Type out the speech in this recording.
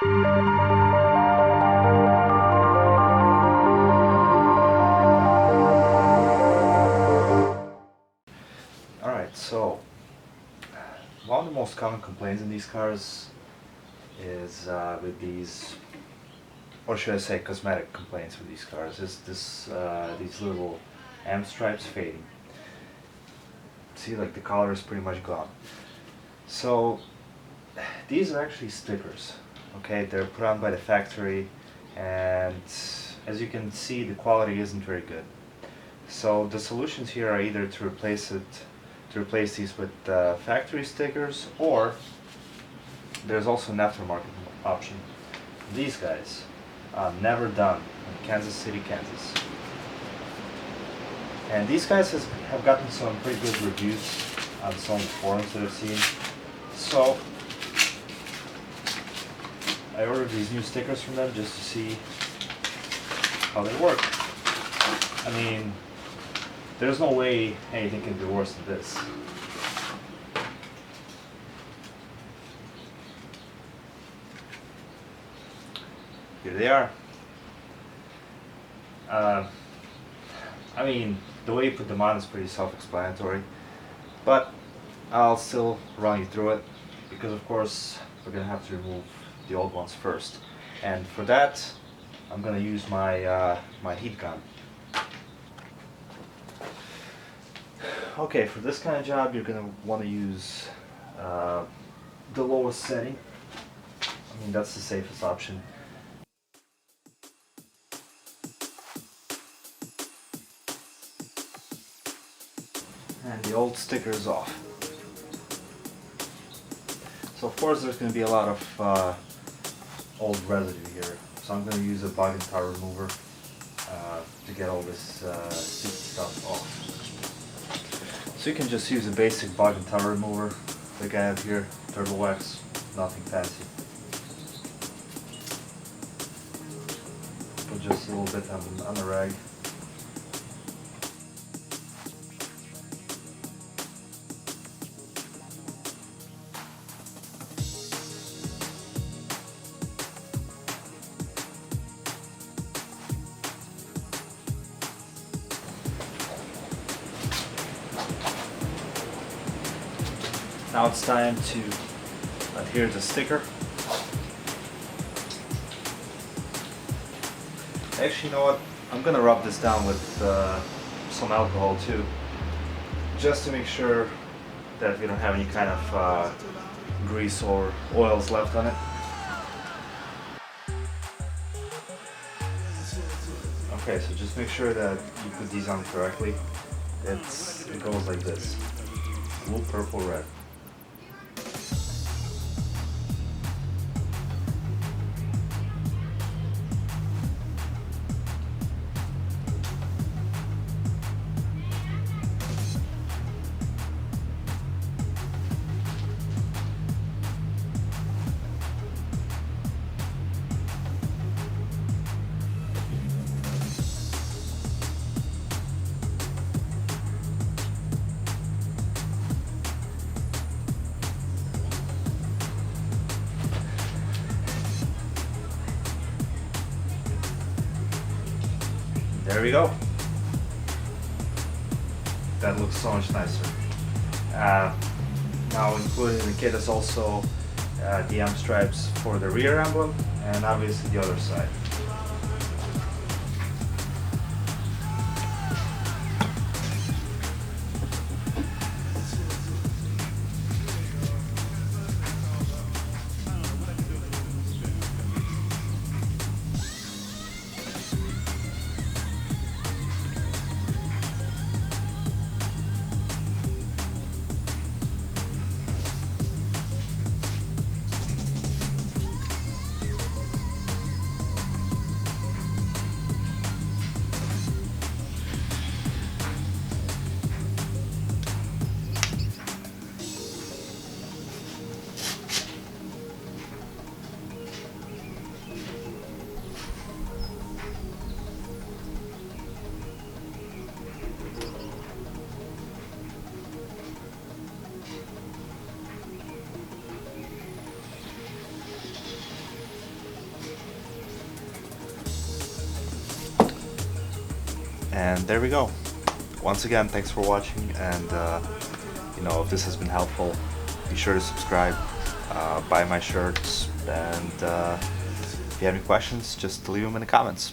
Alright, so one of the most common complaints in these cars is with these, or should I say cosmetic complaints with these cars, is these little M stripes fading. See, like the color is pretty much gone. So these are actually stickers, okay? They're put on by the factory, and as you can see, the quality isn't very good. So the solutions here are either to replace these with factory stickers, or there's also an aftermarket option. These guys, Never Done, in Kansas City, Kansas. And these guys have gotten some pretty good reviews on some forums that I've seen. So I ordered these new stickers from them just to see how they work. I mean, there's no way anything can be worse than this. Here they are. I mean, the way you put them on is pretty self-explanatory, but I'll still run you through it, because of course we're gonna have to remove the old ones first, and for that I'm gonna use my my heat gun. Okay, for this kind of job you're gonna want to use the lowest setting. I mean, that's the safest option. And the old sticker is off. So of course there's going to be a lot of old residue here. So I'm going to use a bug and tar remover to get all this sticky stuff off. So you can just use a basic bug and tar remover like I have here, turtle wax, nothing fancy. Put just a little bit on the rag. Now it's time to adhere the sticker. Actually, you know what? I'm gonna rub this down with some alcohol too, just to make sure that we don't have any kind of grease or oils left on it. Okay, so just make sure that you put these on correctly. It goes like this: blue, purple, red. There we go. That looks so much nicer. Now included in the kit is also the M stripes for the rear emblem and obviously the other side. And there we go. Once again, thanks for watching, and if this has been helpful, be sure to subscribe, buy my shirts, and if you have any questions, just leave them in the comments.